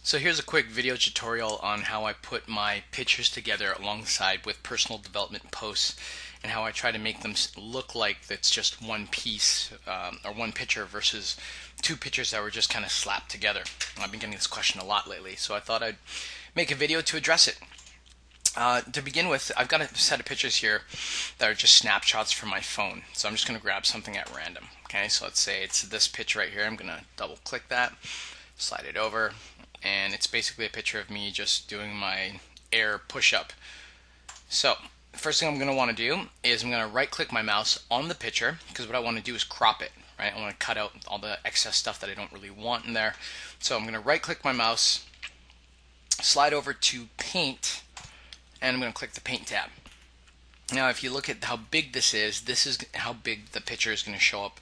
So here's a quick video tutorial on how I put my pictures together alongside with personal development posts and how I try to make them look like it's just one piece or one picture versus two pictures that were just kind of slapped together. I've been getting this question a lot lately, so I thought I'd make a video to address it. To begin with, I've got a set of pictures here that are just snapshots from my phone. So I'm just going to grab something at random. Okay, so let's say it's this picture right here. I'm going to double click that, slide it over, and it's basically a picture of me just doing my air push-up. So the first thing I'm going to want to do is I'm going to right click my mouse on the picture, because what I want to do is crop it, right? I want to cut out all the excess stuff that I don't really want in there. So I'm going to right click my mouse, slide over to paint, and I'm going to click the paint tab. Now if you look at how big this is how big the picture is going to show up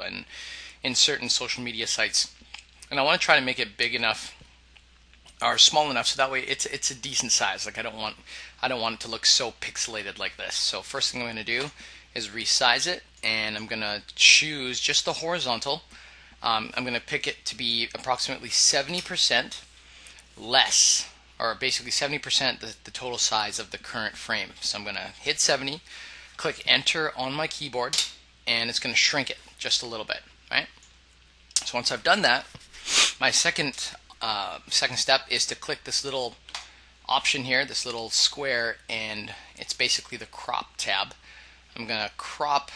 in certain social media sites. And I want to try to make it big enough or small enough so that way it's a decent size. Like I don't want it to look so pixelated like this. So first thing I'm going to do is resize it, and I'm going to choose just the horizontal. I'm going to pick it to be approximately 70% less, or basically 70% the total size of the current frame. So I'm going to hit 70, click enter on my keyboard, and it's going to shrink it just a little bit, right? So once I've done that, my second step is to click this little option here, this little square, and it's basically the crop tab. I'm going to crop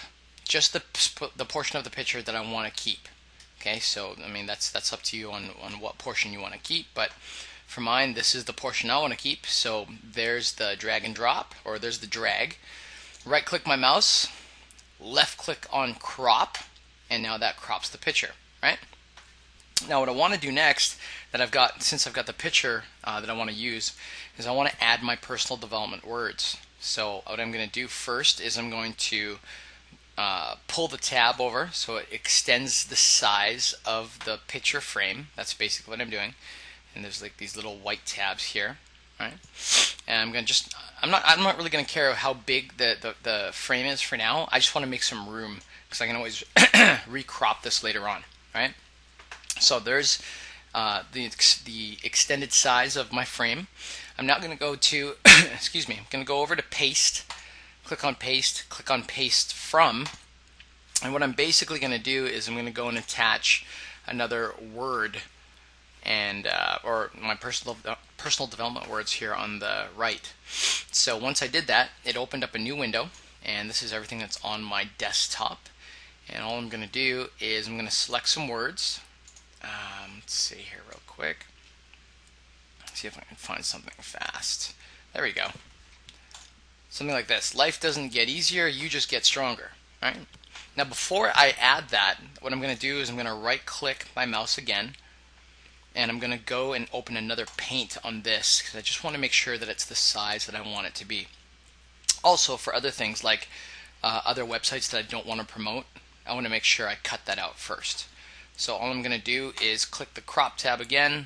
just the portion of the picture that I want to keep. Okay, so I mean that's up to you on what portion you want to keep, but for mine, this is the portion I want to keep. So there's the drag and drop, or there's the drag. Right click my mouse, left click on crop, and now that crops the picture, right? Now what I want to do next, since I've got the picture that I want to use, is I want to add my personal development words. So what I'm going to do first is I'm going to pull the tab over so it extends the size of the picture frame. That's basically what I'm doing. And there's like these little white tabs here, right? And I'm gonna I'm not really gonna care how big the frame is for now. I just want to make some room because I can always recrop this later on, right? So there's the extended size of my frame. I'm now gonna go to excuse me. I'm gonna go over to paste, click on paste from, and what I'm basically gonna do is I'm gonna go and attach another word, and or my personal development words here on the right. So once I did that, it opened up a new window, and this is everything that's on my desktop. And all I'm going to do is I'm going to select some words. Let's see here real quick. See if I can find something fast. There we go. Something like this. Life doesn't get easier, you just get stronger. Right? Now before I add that, what I'm going to do is I'm going to right click my mouse again, and I'm going to go and open another paint on this because I just want to make sure that it's the size that I want it to be. Also, for other things like other websites that I don't want to promote, I want to make sure I cut that out first. So all I'm going to do is click the crop tab again,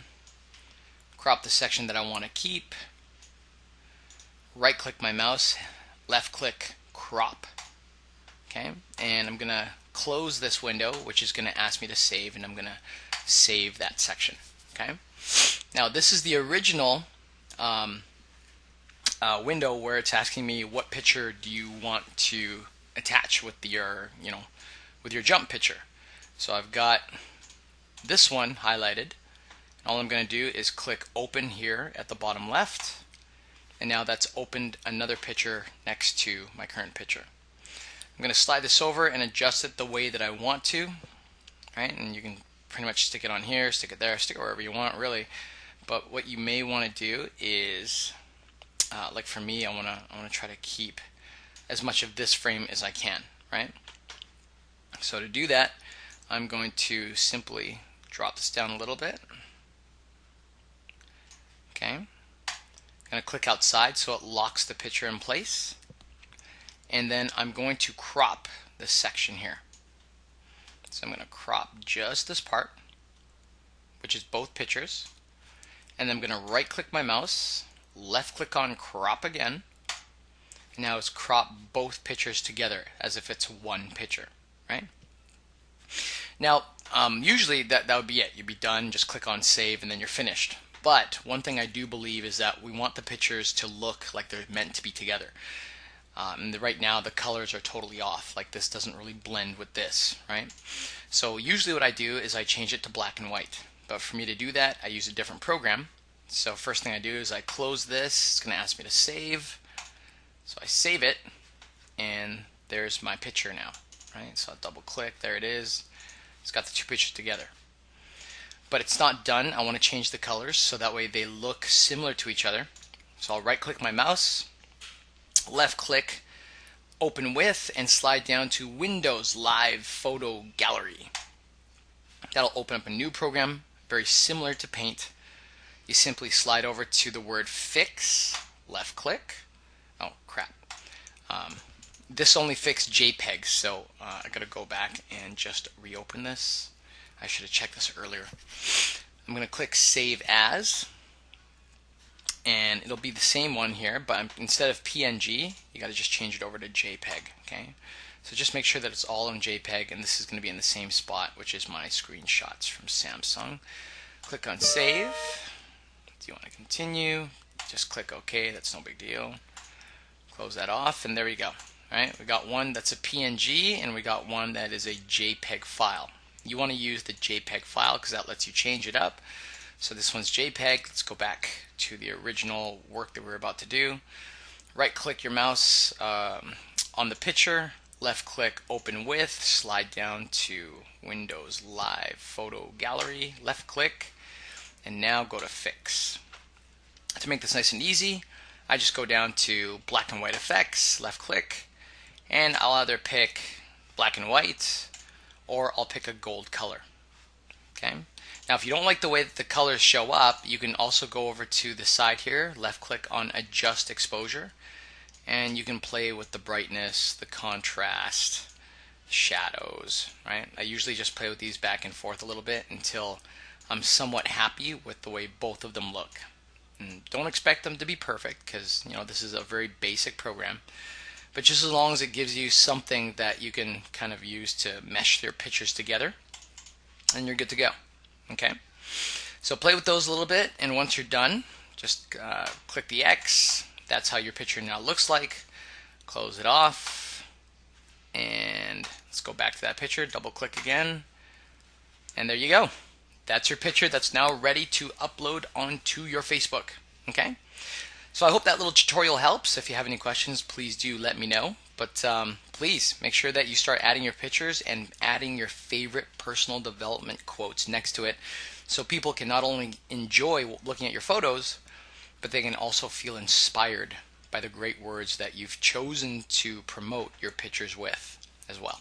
crop the section that I want to keep, right click my mouse, left click crop. Okay, and I'm going to close this window, which is going to ask me to save, and I'm going to save that section. Okay. Now this is the original window where it's asking me what picture do you want to attach with your with your jump picture. So I've got this one highlighted. All I'm going to do is click open here at the bottom left, and now that's opened another picture next to my current picture. I'm going to slide this over and adjust it the way that I want to, right? And you can pretty much stick it on here, stick it there, stick it wherever you want, really. But what you may want to do is, like for me, I want to try to keep as much of this frame as I can, right? So to do that, I'm going to simply drop this down a little bit. Okay. I'm going to click outside so it locks the picture in place, and then I'm going to crop this section here. So I'm going to crop just this part, which is both pictures, and then I'm going to right click my mouse, left click on crop again, and now it's crop both pictures together as if it's one picture, right? Now usually that would be it. You'd be done, just click on save, and then you're finished. But one thing I do believe is that we want the pictures to look like they're meant to be together. Right now the colors are totally off. Like this doesn't really blend with this, right? So usually what I do is I change it to black and white. But for me to do that, I use a different program. So first thing I do is I close this. It's going to ask me to save. So I save it, and there's my picture now, right? So I'll double click. There it is. It's got the two pictures together. But it's not done. I want to change the colors so that way they look similar to each other. So I'll right click my mouse, left click, open with, and slide down to Windows Live Photo Gallery. That'll open up a new program very similar to Paint. You simply slide over to the word Fix, left click. Oh crap. This only fixed JPEGs, so I gotta go back and just reopen this. I should have checked this earlier. I'm gonna click Save As, and it'll be the same one here, but instead of PNG, you gotta just change it over to JPEG, okay? So just make sure that it's all in JPEG, and this is gonna be in the same spot, which is my screenshots from Samsung. Click on Save. Do you want to continue? Just click OK, that's no big deal. Close that off, and there we go. All right, we got one that's a PNG, and we got one that is a JPEG file. You want to use the JPEG file because that lets you change it up. So this one's JPEG. Let's go back to the original work that we're about to do. Right click your mouse on the picture, left click Open With, slide down to Windows Live Photo Gallery, left click, and now go to Fix. To make this nice and easy, I just go down to Black and White Effects, left click, and I'll either pick black and white or I'll pick a gold color. Okay. Now if you don't like the way that the colors show up, you can also go over to the side here, left click on Adjust Exposure, and you can play with the brightness, the contrast, shadows, right? I usually just play with these back and forth a little bit until I'm somewhat happy with the way both of them look. And don't expect them to be perfect because this is a very basic program, but just as long as it gives you something that you can kind of use to mesh their pictures together, and you're good to go. Okay, so play with those a little bit, and once you're done, just click the X. That's how your picture now looks like. Close it off, and let's go back to that picture, double click again, and there you go. That's your picture that's now ready to upload onto your Facebook. Okay? So I hope that little tutorial helps. If you have any questions, please do let me know. But please make sure that you start adding your pictures and adding your favorite personal development quotes next to it so people can not only enjoy looking at your photos, but they can also feel inspired by the great words that you've chosen to promote your pictures with as well.